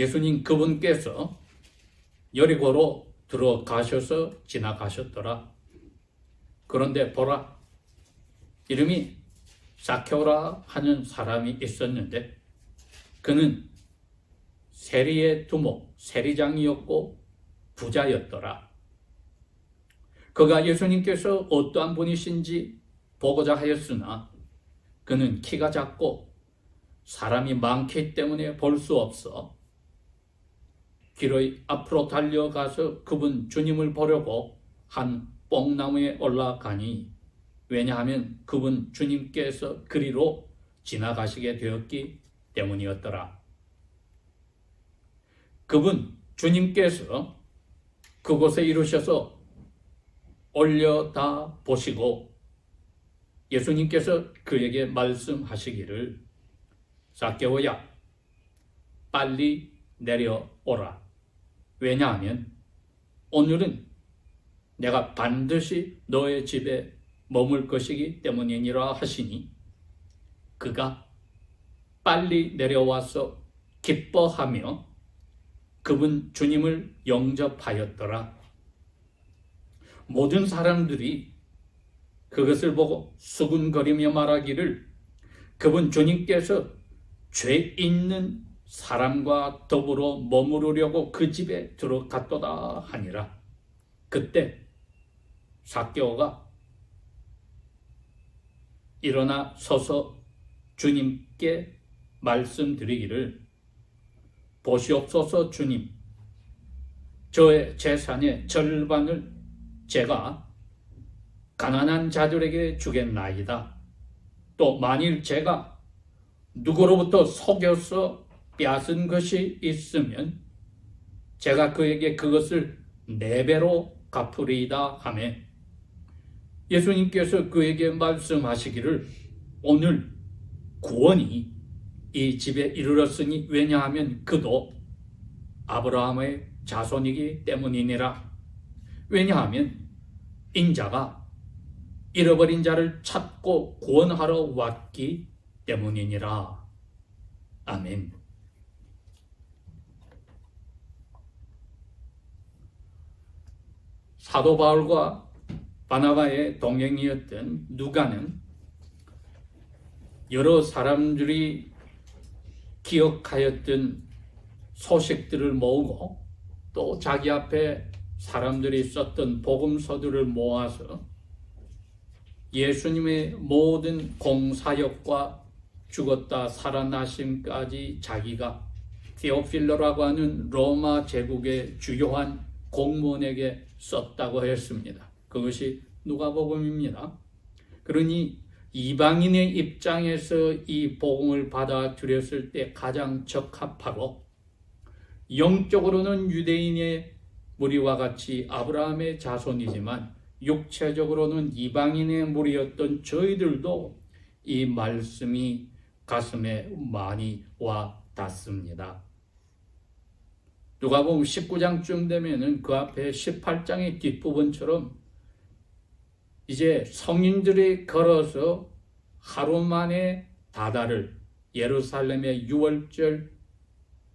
예수님 그분께서 여리고로 들어가셔서 지나가셨더라. 그런데 보라, 이름이 삭개오라 하는 사람이 있었는데 그는 세리의 두목, 세리장이었고 부자였더라. 그가 예수님께서 어떠한 분이신지 보고자 하였으나 그는 키가 작고 사람이 많기 때문에 볼 수 없어 길의 앞으로 달려가서 그분 주님을 보려고 한 뽕나무에 올라가니, 왜냐하면 그분 주님께서 그리로 지나가시게 되었기 때문이었더라. 그분 주님께서 그곳에 이르셔서 올려다 보시고 예수님께서 그에게 말씀하시기를, 삭개오야, 빨리 내려오라. 왜냐하면 오늘은 내가 반드시 너의 집에 머물 것이기 때문이니라 하시니, 그가 빨리 내려와서 기뻐하며 그분 주님을 영접하였더라. 모든 사람들이 그것을 보고 수군거리며 말하기를, 그분 주님께서 죄 있는 사람과 더불어 머무르려고 그 집에 들어갔도다 하니라. 그때 삭개오가 일어나 서서 주님께 말씀드리기를, 보시옵소서 주님, 저의 재산의 절반을 제가 가난한 자들에게 주겠나이다. 또 만일 제가 누구로부터 속여서 빼앗은 것이 있으면 제가 그에게 그것을 4배로 갚으리이다 하며, 예수님께서 그에게 말씀하시기를, 오늘 구원이 이 집에 이르렀으니 왜냐하면 그도 아브라함의 자손이기 때문이니라. 왜냐하면 인자가 잃어버린 자를 찾고 구원하러 왔기 때문이니라. 아멘. 사도 바울과 바나바의 동행이었던 누가는 여러 사람들이 기억하였던 소식들을 모으고 또 자기 앞에 사람들이 썼던 복음서들을 모아서 예수님의 모든 공사역과 죽었다 살아나심까지 자기가 테오필로라고 하는 로마 제국의 주요한 공무원에게 썼다고 했습니다. 그것이 누가복음입니다. 그러니 이방인의 입장에서 이 복음을 받아들였을 때 가장 적합하고, 영적으로는 유대인의 무리와 같이 아브라함의 자손이지만 육체적으로는 이방인의 무리였던 저희들도 이 말씀이 가슴에 많이 와 닿습니다. 누가복음 19장쯤 되면은 그 앞에 18장의 뒷부분처럼 이제 성인들이 걸어서 하루 만에 다달을, 예루살렘의 6월절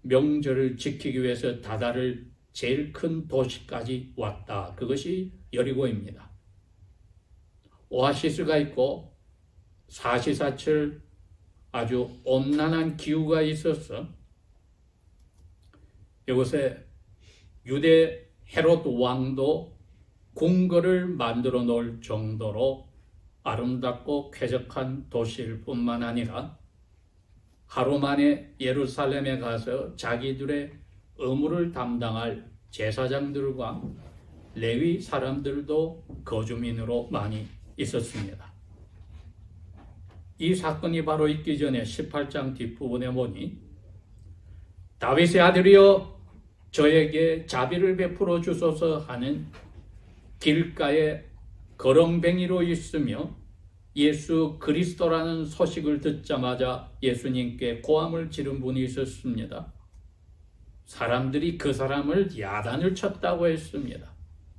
명절을 지키기 위해서 다달을 제일 큰 도시까지 왔다. 그것이 여리고입니다. 오아시스가 있고 사시사철 아주 온난한 기후가 있어서 이곳에 유대 헤롯 왕도 궁궐을 만들어 놓을 정도로 아름답고 쾌적한 도시일 뿐만 아니라 하루 만에 예루살렘에 가서 자기들의 의무를 담당할 제사장들과 레위 사람들도 거주민으로 많이 있었습니다. 이 사건이 바로 있기 전에 18장 뒷부분에 보니, 다윗의 아들이여 저에게 자비를 베풀어 주소서 하는 길가에 거렁뱅이로 있으며 예수 그리스도라는 소식을 듣자마자 예수님께 고함을 지른 분이 있었습니다. 사람들이 그 사람을 야단을 쳤다고 했습니다.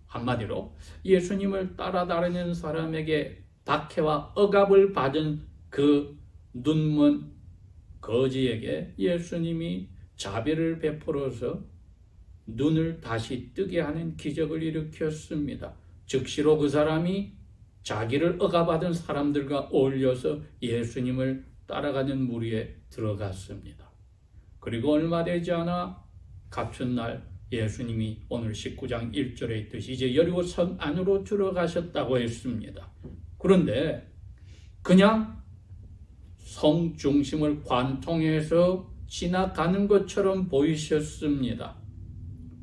한마디로 예수님을 따라다니는 사람에게 박해와 억압을 받은 그 눈먼 거지에게 예수님이 자비를 베풀어서 눈을 다시 뜨게 하는 기적을 일으켰습니다. 즉시로 그 사람이 자기를 억압받은 사람들과 어울려서 예수님을 따라가는 무리에 들어갔습니다. 그리고 얼마 되지 않아 갑춘날 예수님이 오늘 19장 1절에 있듯이 이제 여리고 성 안으로 들어가셨다고 했습니다. 그런데 그냥 성 중심을 관통해서 지나가는 것처럼 보이셨습니다.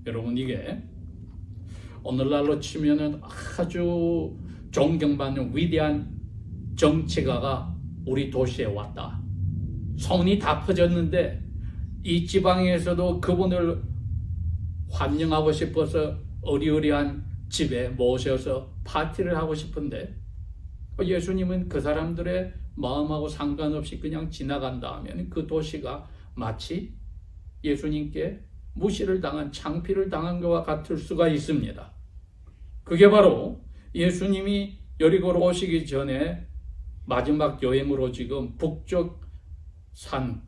여러분, 이게 오늘날로 치면은 아주 존경받는 위대한 정치가가 우리 도시에 왔다. 소문이 다 퍼졌는데 이 지방에서도 그분을 환영하고 싶어서 어리어리한 집에 모셔서 파티를 하고 싶은데 예수님은 그 사람들의 마음하고 상관없이 그냥 지나간다 하면 그 도시가 마치 예수님께 무시를 당한, 창피를 당한 것과 같을 수가 있습니다. 그게 바로 예수님이 여리고로 오시기 전에 마지막 여행으로 지금 북쪽 산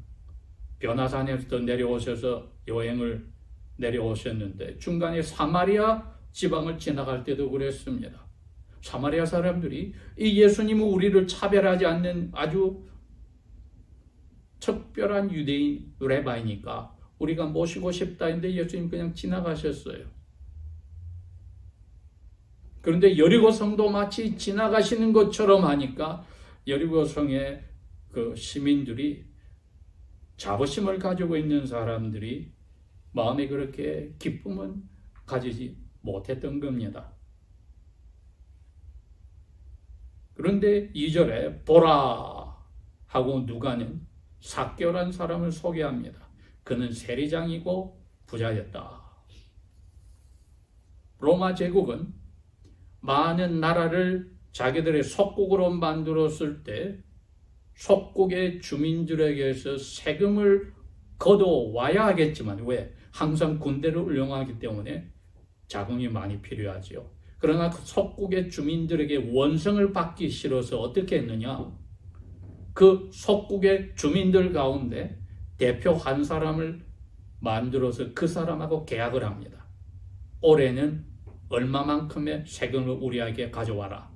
변화산에서 내려오셔서 여행을 내려오셨는데 중간에 사마리아 지방을 지나갈 때도 그랬습니다. 사마리아 사람들이 이 예수님은 우리를 차별하지 않는 아주 특별한 유대인 레바이니까 우리가 모시고 싶다 했는데 예수님 그냥 지나가셨어요. 그런데 여리고 성도 마치 지나가시는 것처럼 하니까 여리고 성의 그 시민들이, 자부심을 가지고 있는 사람들이 마음에 그렇게 기쁨은 가지지 못했던 겁니다. 그런데 2절에 보라 하고 누가는 삭개오라는 사람을 소개합니다. 그는 세리장이고 부자였다. 로마 제국은 많은 나라를 자기들의 속국으로 만들었을 때 속국의 주민들에게서 세금을 걷어와야 하겠지만, 왜? 항상 군대를 운영하기 때문에 자금이 많이 필요하지요. 그러나 그 속국의 주민들에게 원성을 받기 싫어서 어떻게 했느냐? 그 속국의 주민들 가운데 대표 한 사람을 만들어서 그 사람하고 계약을 합니다. 올해는 얼마만큼의 세금을 우리에게 가져와라.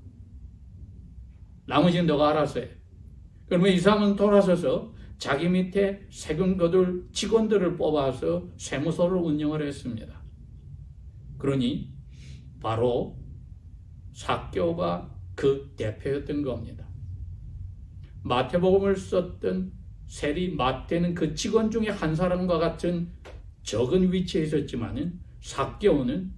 나머지는 너가 알아서 해. 그러면 이 사람은 돌아서서 자기 밑에 세금 거둘 직원들을 뽑아서 세무서를 운영을 했습니다. 그러니 바로 삭개오가 그 대표였던 겁니다. 마태복음을 썼던 세리 마태는 그 직원 중에 한 사람과 같은 적은 위치에 있었지만은 삭개오는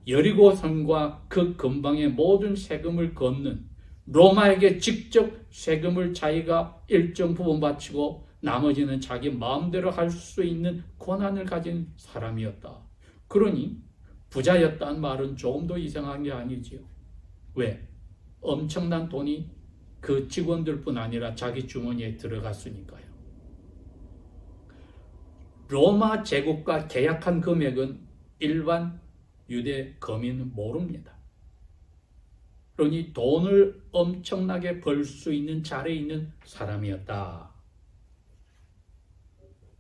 여리고 성과 그 근방의 모든 세금을 걷는, 로마에게 직접 세금을 자기가 일정 부분 바치고 나머지는 자기 마음대로 할 수 있는 권한을 가진 사람이었다. 그러니 부자였다는 말은 조금 더 이상한 게 아니지요. 왜? 엄청난 돈이 그 직원들뿐 아니라 자기 주머니에 들어갔으니까요. 로마 제국과 계약한 금액은 일반 유대 거민은 모릅니다. 그러니 돈을 엄청나게 벌 수 있는 자리에 있는 사람이었다.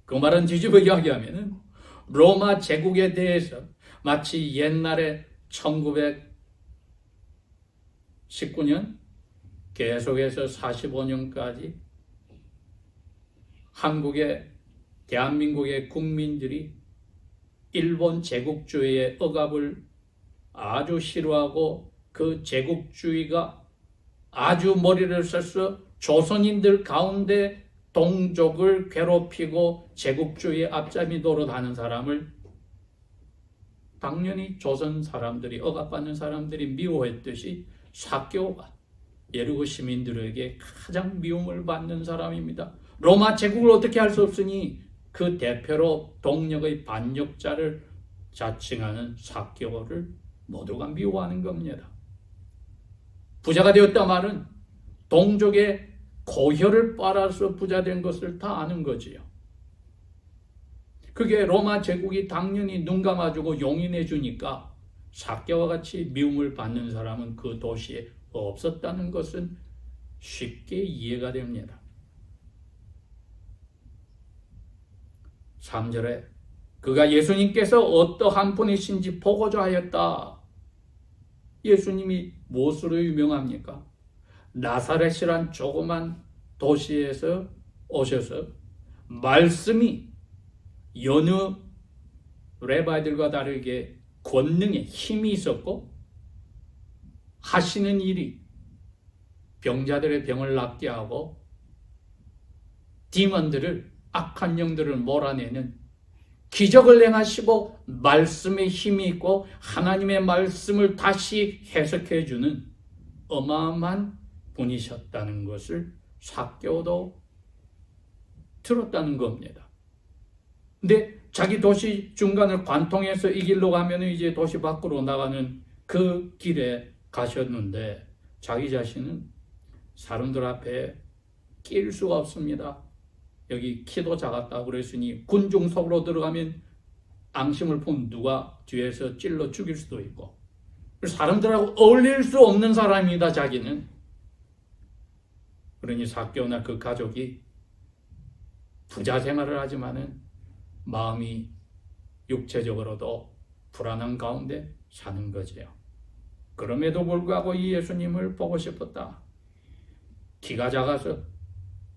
그 말은 뒤집어 이야기하면 로마 제국에 대해서 마치 옛날에 1919년 계속해서 45년까지 대한민국의 국민들이 일본 제국주의의 억압을 아주 싫어하고 그 제국주의가 아주 머리를 써서 조선인들 가운데 동족을 괴롭히고 제국주의의 앞잡이 노릇하는 사람을 당연히 조선 사람들이, 억압받는 사람들이 미워했듯이 삭개오가 여리고 시민들에게 가장 미움을 받는 사람입니다. 로마 제국을 어떻게 할 수 없으니 그 대표로 동력의 반역자를 자칭하는 삭개오를 모두가 미워하는 겁니다. 부자가 되었다 말은 동족의 고혈을 빨아서 부자된 것을 다 아는 거지요. 그게 로마 제국이 당연히 눈 감아주고 용인해 주니까 삭개오와 같이 미움을 받는 사람은 그 도시에 없었다는 것은 쉽게 이해가 됩니다. 3절에 그가 예수님께서 어떠한 분이신지 보고자 하였다. 예수님이 무엇으로 유명합니까? 나사렛이란 조그만 도시에서 오셔서 말씀이 여느 레바이들과 다르게 권능에 힘이 있었고 하시는 일이 병자들의 병을 낫게 하고 디몬들을 악한 영들을 몰아내는 기적을 행하시고 말씀에 힘이 있고 하나님의 말씀을 다시 해석해 주는 어마어마한 분이셨다는 것을 삭개오도 들었다는 겁니다. 근데 자기 도시 중간을 관통해서 이 길로 가면 이제 도시 밖으로 나가는 그 길에 가셨는데 자기 자신은 사람들 앞에 낄 수가 없습니다. 여기 키도 작았다고 그랬으니 군중 속으로 들어가면 앙심을 본 누가 뒤에서 찔러 죽일 수도 있고 사람들하고 어울릴 수 없는 사람이다 자기는. 그러니 삭개오나 그 가족이 부자 생활을 하지만은 마음이 육체적으로도 불안한 가운데 사는 거지요. 그럼에도 불구하고 이 예수님을 보고 싶었다. 키가 작아서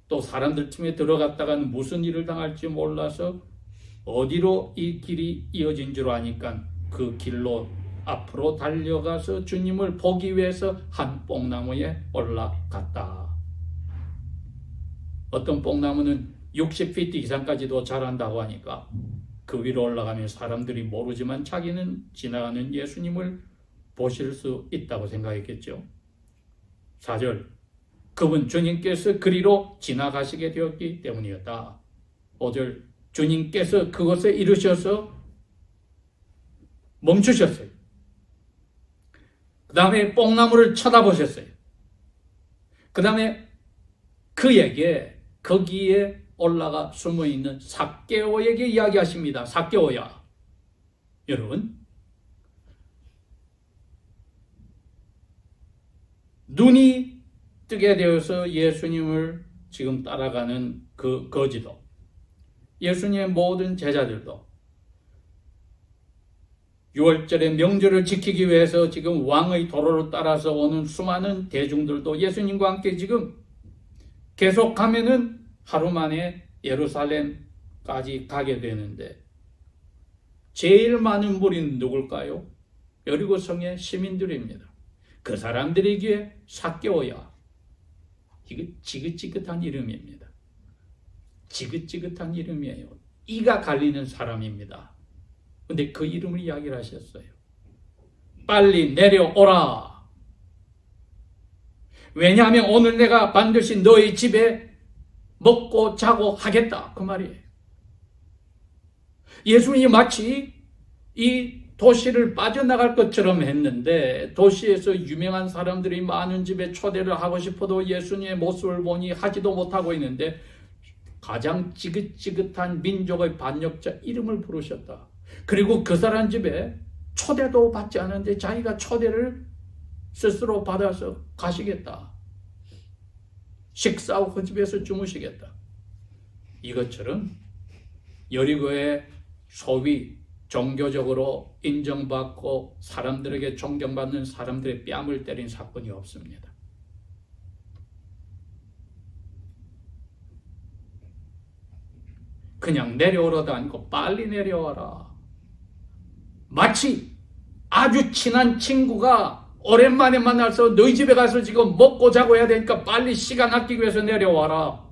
또 사람들 틈에 들어갔다가는 무슨 일을 당할지 몰라서 어디로 이 길이 이어진 줄 아니까 그 길로 앞으로 달려가서 주님을 보기 위해서 한 뽕나무에 올라갔다. 어떤 뽕나무는 60피트 이상까지도 자란다고 하니까 그 위로 올라가면 사람들이 모르지만 자기는 지나가는 예수님을 보실 수 있다고 생각했겠죠. 4절 그분 주님께서 그리로 지나가시게 되었기 때문이었다. 5절 주님께서 그것에 이르셔서 멈추셨어요. 그 다음에 뽕나무를 쳐다보셨어요. 그 다음에 그에게 거기에 올라가 숨어있는 삭개오에게 이야기하십니다. 삭개오야, 여러분 눈이 뜨게 되어서 예수님을 지금 따라가는 그 거지도 예수님의 모든 제자들도 6월절의 명절을 지키기 위해서 지금 왕의 도로를 따라서 오는 수많은 대중들도 예수님과 함께 지금 계속하면은 하루 만에 예루살렘까지 가게 되는데 제일 많은 무리는 누굴까요? 여리고 성의 시민들입니다. 그 사람들에게 삭개오야, 이거 지긋지긋한 이름입니다. 지긋지긋한 이름이에요. 이가 갈리는 사람입니다. 근데 그 이름을 이야기를 하셨어요. 빨리 내려오라. 왜냐하면 오늘 내가 반드시 너희 집에 먹고 자고 하겠다. 그 말이에요. 예수님이 마치 이 도시를 빠져나갈 것처럼 했는데 도시에서 유명한 사람들이 많은 집에 초대를 하고 싶어도 예수님의 모습을 보니 하지도 못하고 있는데 가장 지긋지긋한 민족의 반역자 이름을 부르셨다. 그리고 그 사람 집에 초대도 받지 않았는데 자기가 초대를 스스로 받아서 가시겠다. 식사하고 그 집에서 주무시겠다. 이것처럼 여리고의 소위 종교적으로 인정받고 사람들에게 존경받는 사람들의 뺨을 때린 사건이 없습니다. 그냥 내려오라도 아니고 빨리 내려와라. 마치 아주 친한 친구가 오랜만에 만나서 너희 집에 가서 지금 먹고 자고 해야 되니까 빨리 시간 아끼기 위해서 내려와라.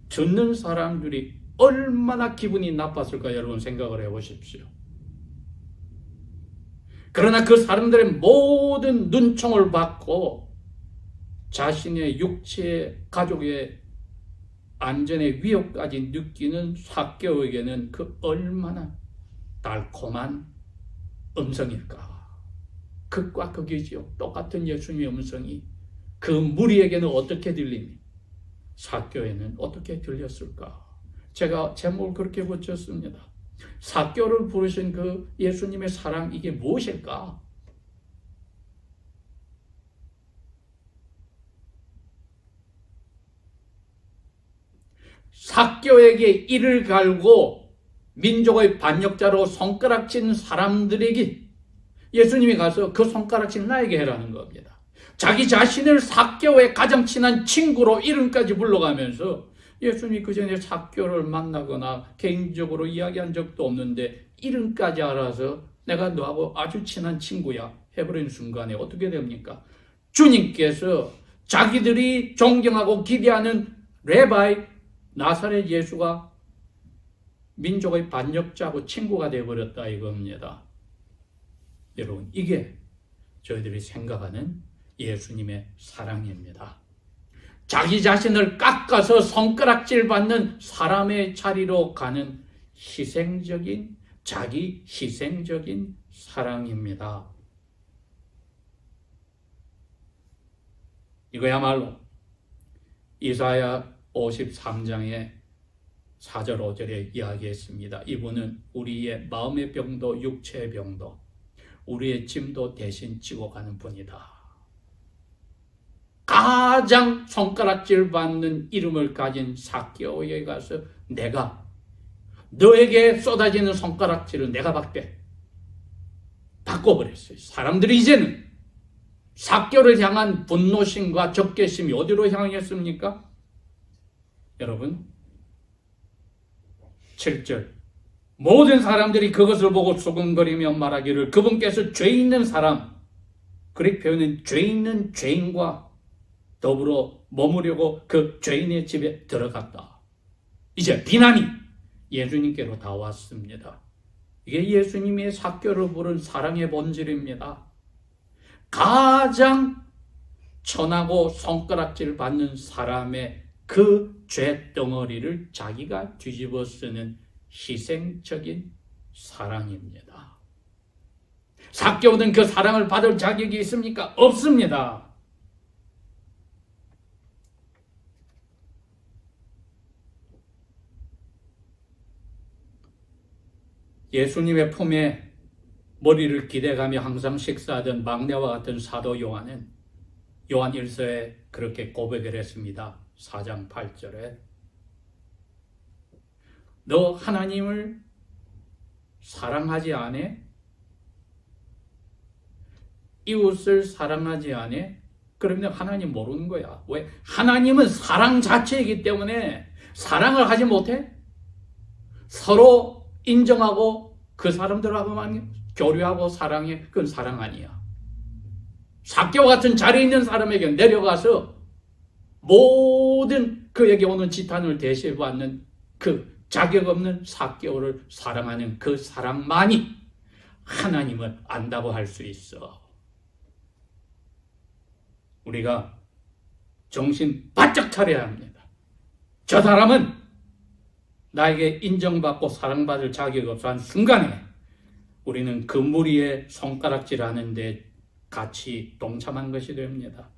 듣는 사람들이 얼마나 기분이 나빴을까 여러분 생각을 해보십시오. 그러나 그 사람들의 모든 눈총을 받고 자신의 육체 가족의 안전의 위협까지 느끼는 삭개오에게는 그 얼마나 달콤한 음성일까. 극과 극이지요. 똑같은 예수님의 음성이 그 무리에게는 어떻게 들리니 삭개오에는 어떻게 들렸을까. 제가 제목을 그렇게 붙였습니다. 삭개오를 부르신 그 예수님의 사랑, 이게 무엇일까? 삭개오에게 이를 갈고 민족의 반역자로 손가락친 사람들에게 예수님이 가서 그 손가락질 나에게 해라는 겁니다. 자기 자신을 삭개오의 가장 친한 친구로 이름까지 불러가면서 예수님이 그 전에 삭개오를 만나거나 개인적으로 이야기한 적도 없는데 이름까지 알아서 내가 너하고 아주 친한 친구야 해버린 순간에 어떻게 됩니까? 주님께서 자기들이 존경하고 기대하는 레바이 나사렛 예수가 민족의 반역자하고 친구가 되어버렸다 이겁니다. 여러분, 이게 저희들이 생각하는 예수님의 사랑입니다. 자기 자신을 깎아서 손가락질 받는 사람의 자리로 가는 희생적인, 자기 희생적인 사랑입니다. 이거야말로 이사야 53장의 4절 5절에 이야기했습니다. 이분은 우리의 마음의 병도 육체의 병도 우리의 짐도 대신 지고 가는 분이다. 가장 손가락질 받는 이름을 가진 삭개오에게 가서 내가 너에게 쏟아지는 손가락질을 내가 받게 바꿔버렸어요. 사람들이 이제는 삭개오를 향한 분노심과 적개심이 어디로 향했습니까? 여러분 7절 모든 사람들이 그것을 보고 수근거리며 말하기를 그분께서 죄 있는 사람, 그릭 표현은 죄 있는 죄인과 더불어 머무려고 그 죄인의 집에 들어갔다. 이제 비난이 예수님께로 다 왔습니다. 이게 예수님의 삭개오를 부른 사랑의 본질입니다. 가장 천하고 손가락질 받는 사람의 그 죄덩어리를 자기가 뒤집어 쓰는 희생적인 사랑입니다. 삭개오는 그 사랑을 받을 자격이 있습니까? 없습니다. 예수님의 품에 머리를 기대가며 항상 식사하던 막내와 같은 사도 요한은 요한 1서에 그렇게 고백을 했습니다. 4장 8절에 너 하나님을 사랑하지 않아? 이웃을 사랑하지 않아? 그러면 하나님 모르는 거야. 왜? 하나님은 사랑 자체이기 때문에 사랑을 하지 못해? 서로 인정하고 그 사람들하고만 교류하고 사랑해? 그건 사랑 아니야. 삭개오 같은 자리에 있는 사람에게 내려가서 모든 그에게 오는 지탄을 대신받는 그 자격 없는 삭개오를 사랑하는 그 사랑만이 하나님을 안다고 할 수 있어. 우리가 정신 바짝 차려야 합니다. 저 사람은 나에게 인정받고 사랑받을 자격이 없어 한 순간에 우리는 그 무리에 손가락질하는 데 같이 동참한 것이 됩니다.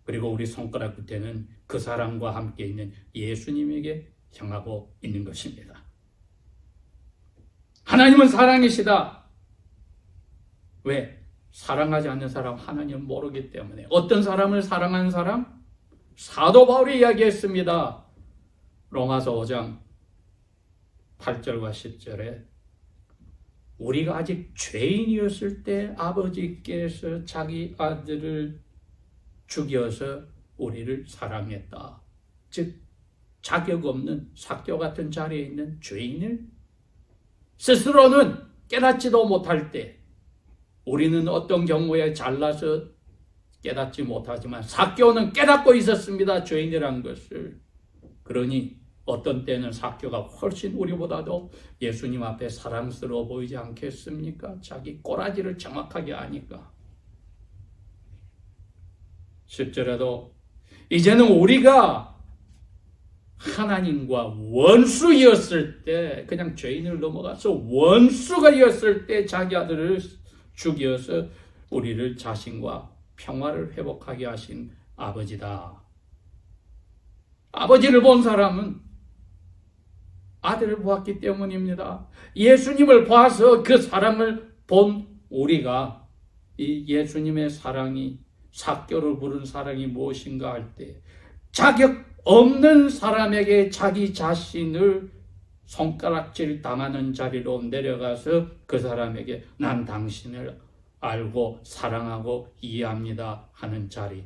그리고 우리 손가락 끝에는 그 사람과 함께 있는 예수님에게 향하고 있는 것입니다. 하나님은 사랑이시다. 왜? 사랑하지 않는 사람 하나님은 모르기 때문에. 어떤 사람을 사랑하는 사람? 사도 바울이 이야기했습니다. 로마서 5장 8절과 10절에 우리가 아직 죄인이었을 때 아버지께서 자기 아들을 죽여서 우리를 사랑했다. 즉 자격 없는 삭개오 같은 자리에 있는 죄인을 스스로는 깨닫지도 못할 때 우리는 어떤 경우에 잘나서 깨닫지 못하지만 삭개오는 깨닫고 있었습니다. 죄인이란 것을. 그러니 어떤 때는 삭개오가 훨씬 우리보다도 예수님 앞에 사랑스러워 보이지 않겠습니까? 자기 꼬라지를 정확하게 아니까. 10절에도 이제는 우리가 하나님과 원수였을 때 그냥 죄인을 넘어가서 원수가 였을 때 자기 아들을 죽여서 우리를 자신과 평화를 회복하게 하신 아버지다. 아버지를 본 사람은 아들을 보았기 때문입니다. 예수님을 봐서 그 사랑을 본 우리가 이 예수님의 사랑이 삭개오를 부른 사랑이 무엇인가 할 때 자격 없는 사람에게 자기 자신을 손가락질 당하는 자리로 내려가서 그 사람에게 난 당신을 알고 사랑하고 이해합니다 하는 자리.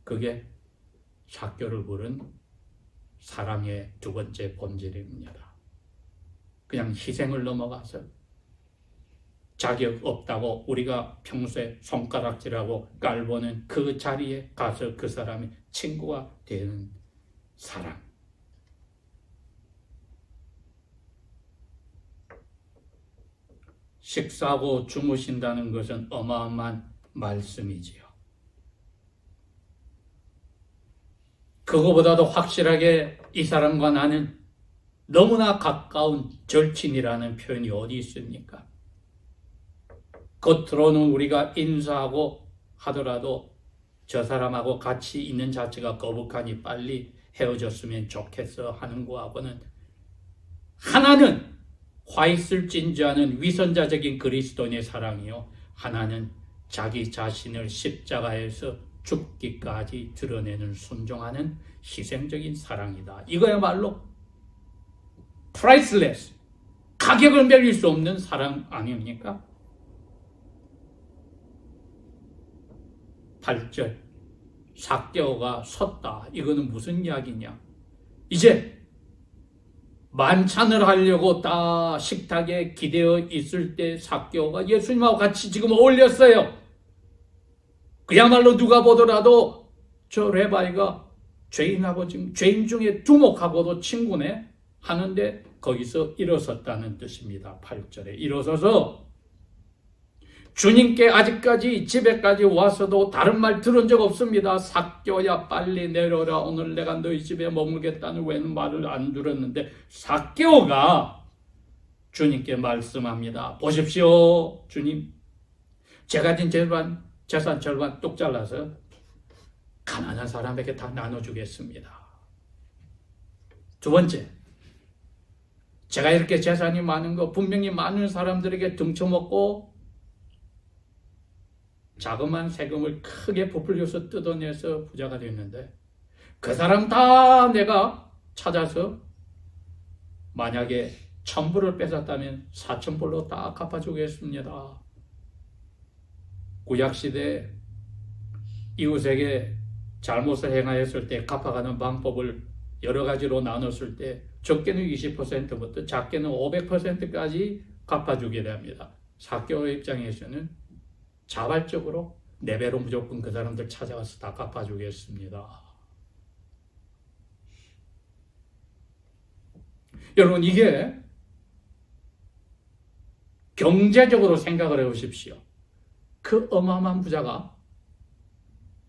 그게 삭개오를 부른 사랑의 두 번째 본질입니다. 그냥 희생을 넘어가서 자격 없다고 우리가 평소에 손가락질하고 깔보는 그 자리에 가서 그 사람이 친구가 되는 사랑. 식사하고 주무신다는 것은 어마어마한 말씀이지요. 그거보다도 확실하게 이 사람과 나는 너무나 가까운 절친이라는 표현이 어디 있습니까? 겉으로는 우리가 인사하고 하더라도 저 사람하고 같이 있는 자체가 거북하니 빨리 헤어졌으면 좋겠어 하는 거하고는 하나는 화 있을진지 않은 위선자적인 그리스도인의 사랑이요, 하나는 자기 자신을 십자가에서 죽기까지 드러내는 순종하는 희생적인 사랑이다. 이거야말로 priceless, 가격을 매길 수 없는 사랑 아닙니까? 8절 삭개오가 섰다. 이거는 무슨 이야기냐? 이제 만찬을 하려고 다 식탁에 기대어 있을 때 삭개오가 예수님하고 같이 지금 어울렸어요. 그야말로 누가 보더라도 저 레바이가 죄인하고 지금 죄인 중에 두목하고도 친구네 하는데 거기서 일어섰다는 뜻입니다. 8절에 일어서서 주님께 아직까지 집에까지 와서도 다른 말 들은 적 없습니다. 삭개오야 빨리 내려라. 오늘 내가 너희 집에 머물겠다는 외는 말을 안 들었는데 삭개오가 주님께 말씀합니다. 보십시오 주님, 제가 가진 재산 절반 뚝 잘라서 가난한 사람에게 다 나눠주겠습니다. 두 번째, 제가 이렇게 재산이 많은 거 분명히 많은 사람들에게 등쳐먹고 자그마한 세금을 크게 부풀려서 뜯어내서 부자가 됐는데 그 사람 다 내가 찾아서 만약에 1000불을 뺏었다면 4000불로 다 갚아주겠습니다. 구약시대에 이웃에게 잘못을 행하였을 때 갚아가는 방법을 여러 가지로 나눴을 때 적게는 20%부터 작게는 500%까지 갚아주게 됩니다. 삭개오의 입장에서는 자발적으로 4배로 무조건 그 사람들 찾아가서 다 갚아주겠습니다. 여러분, 이게 경제적으로 생각을 해보십시오. 그 어마어마한 부자가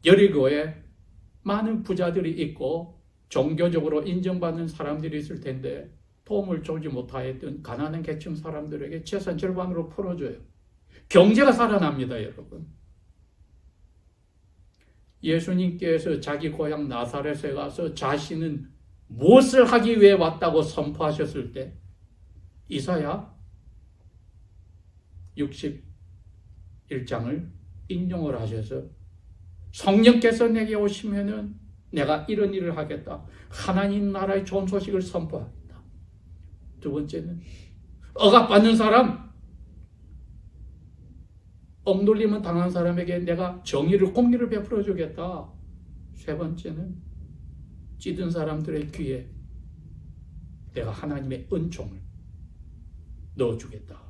여리고에 많은 부자들이 있고 종교적으로 인정받는 사람들이 있을 텐데 도움을 주지 못하였던 가난한 계층 사람들에게 재산 절반으로 풀어줘요. 경제가 살아납니다, 여러분. 예수님께서 자기 고향 나사렛에 가서 자신은 무엇을 하기 위해 왔다고 선포하셨을 때 이사야 61장을 인용을 하셔서 성령께서 내게 오시면은 내가 이런 일을 하겠다. 하나님 나라의 좋은 소식을 선포하겠다. 두 번째는 억압받는 사람, 억눌림은 당한 사람에게 내가 정의를, 공의를 베풀어 주겠다. 세 번째는 찌든 사람들의 귀에 내가 하나님의 은총을 넣어주겠다.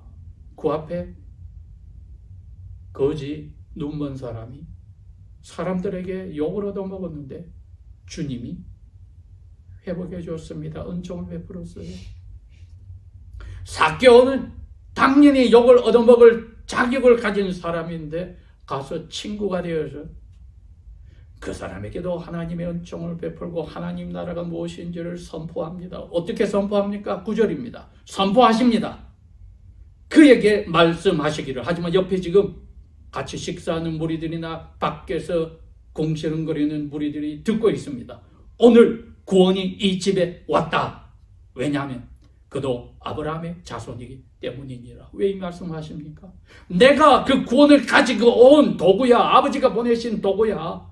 그 앞에 거지 눈먼 사람이 사람들에게 욕을 얻어먹었는데 주님이 회복해 줬습니다. 은총을 베풀었어요. 삭개오는 당연히 욕을 얻어먹을 자격을 가진 사람인데 가서 친구가 되어서 그 사람에게도 하나님의 은총을 베풀고 하나님 나라가 무엇인지를 선포합니다. 어떻게 선포합니까? 9절입니다. 선포하십니다. 그에게 말씀하시기를. 하지만 옆에 지금 같이 식사하는 무리들이나 밖에서 궁시렁거리는 무리들이 듣고 있습니다. 오늘 구원이 이 집에 왔다. 왜냐하면 그도 아브라함의 자손이기 때문이니라. 왜 이 말씀하십니까? 내가 그 구원을 가지고 온 도구야. 아버지가 보내신 도구야.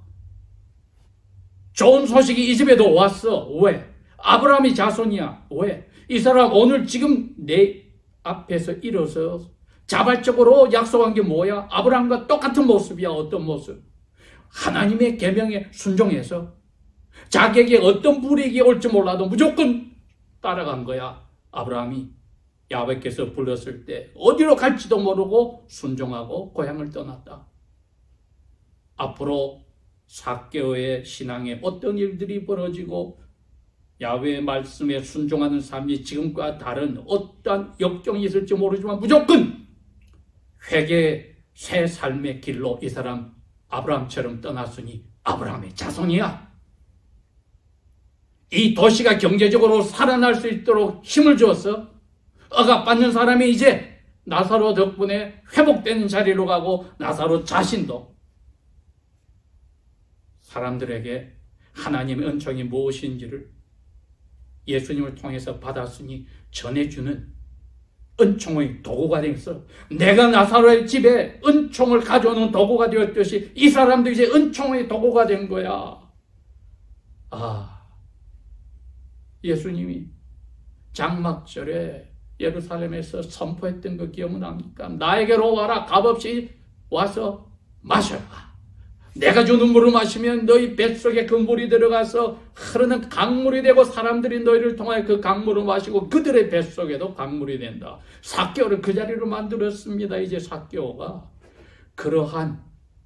좋은 소식이 이 집에도 왔어. 왜? 아브라함이 자손이야. 왜? 이 사람 오늘 지금 내 앞에서 일어서 자발적으로 약속한 게 뭐야? 아브라함과 똑같은 모습이야. 어떤 모습? 하나님의 계명에 순종해서 자기에게 어떤 불이익이 올지 몰라도 무조건 따라간 거야. 아브라함이 야훼께서 불렀을 때 어디로 갈지도 모르고 순종하고 고향을 떠났다. 앞으로 삭개오의 신앙에 어떤 일들이 벌어지고 야훼의 말씀에 순종하는 삶이 지금과 다른 어떠한 역경이 있을지 모르지만 무조건 회개의 새 삶의 길로 이 사람 아브라함처럼 떠났으니 아브라함의 자손이야. 이 도시가 경제적으로 살아날 수 있도록 힘을 주었어. 억압받는 사람이 이제 나사로 덕분에 회복되는 자리로 가고 나사로 자신도 사람들에게 하나님의 은총이 무엇인지를 예수님을 통해서 받았으니 전해주는 은총의 도구가 되었어. 내가 나사로의 집에 은총을 가져오는 도구가 되었듯이 이 사람도 이제 은총의 도구가 된 거야. 예수님이 장막절에 예루살렘에서 선포했던 거 기억납니까? 나에게로 와라. 값없이 와서 마셔라. 내가 주는 물을 마시면 너희 뱃속에 그 물이 들어가서 흐르는 강물이 되고 사람들이 너희를 통하여 그 강물을 마시고 그들의 뱃속에도 강물이 된다. 삭개오를 그 자리로 만들었습니다. 이제 삭개오가 그러한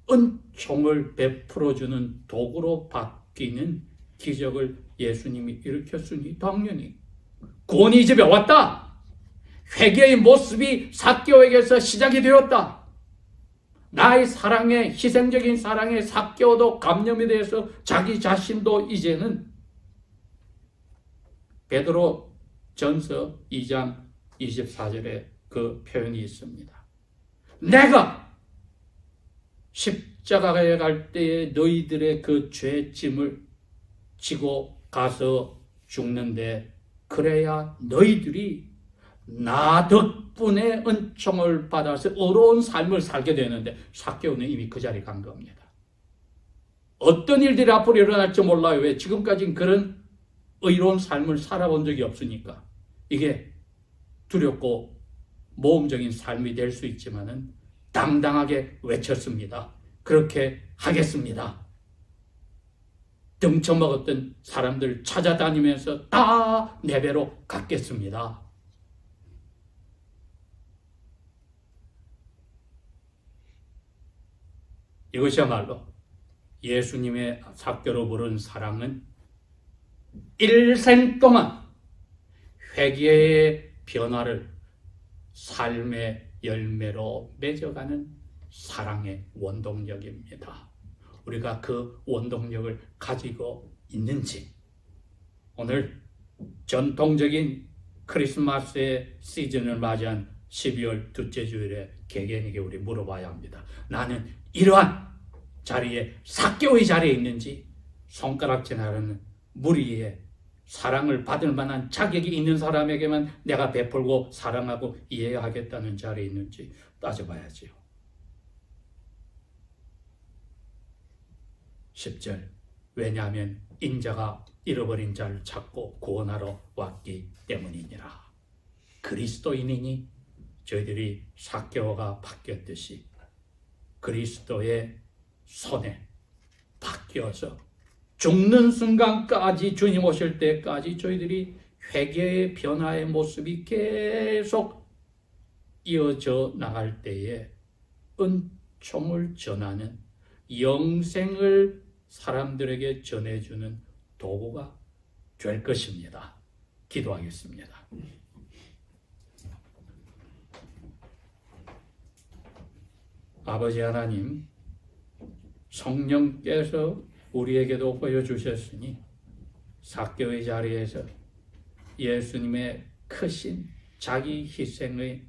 은총을 베풀어주는 도구로 바뀌는 기적을 예수님이 일으켰으니 당연히 구원이 이 집에 왔다. 회개의 모습이 삭개오에게서 시작이 되었다. 나의 사랑에, 희생적인 사랑에 삭개오도 감염이 돼서 자기 자신도 이제는 베드로 전서 2장 24절에 그 표현이 있습니다. 내가 십자가에 갈 때에 너희들의 그 죄짐을 지고 가서 죽는데 그래야 너희들이 나 덕분에 은총을 받아서 의로운 삶을 살게 되는데 삭개오는 이미 그 자리에 간 겁니다. 어떤 일들이 앞으로 일어날지 몰라요. 왜? 지금까지는 그런 의로운 삶을 살아본 적이 없으니까. 이게 두렵고 모험적인 삶이 될 수 있지만은 당당하게 외쳤습니다. 그렇게 하겠습니다. 등쳐먹었던 사람들 찾아다니면서 다 내 배로 갚겠습니다. 이것이야말로 예수님의 삭개오로 부른 사랑은 일생 동안 회개의 변화를 삶의 열매로 맺어가는 사랑의 원동력입니다. 우리가 그 원동력을 가지고 있는지 오늘 전통적인 크리스마스의 시즌을 맞이한 12월 둘째 주일에 개개인에게 우리 물어봐야 합니다. 나는 이러한 자리에 삭개오의 자리에 있는지 손가락질 나르는 무리의 사랑을 받을 만한 자격이 있는 사람에게만 내가 베풀고 사랑하고 이해하겠다는 자리에 있는지 따져봐야지요. 10절 왜냐하면 인자가 잃어버린 자를 찾고 구원하러 왔기 때문이니라. 그리스도인이니 저희들이 삭개오가 바뀌었듯이 그리스도의 손에 바뀌어서 죽는 순간까지 주님 오실 때까지 저희들이 회개의 변화의 모습이 계속 이어져 나갈 때에 은총을 전하는 영생을 사람들에게 전해주는 도구가 될 것입니다. 기도하겠습니다. 아버지 하나님, 성령께서 우리에게도 보여주셨으니 삭개오의 자리에서 예수님의 크신 자기 희생의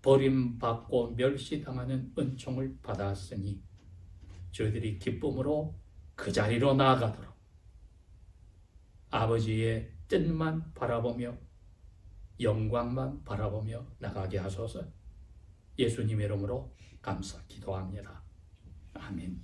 버림받고 멸시당하는 은총을 받았으니 저희들이 기쁨으로 그 자리로 나아가도록 아버지의 뜻만 바라보며 영광만 바라보며 나가게 하소서. 예수님의 이름으로 감사 기도합니다. 아멘.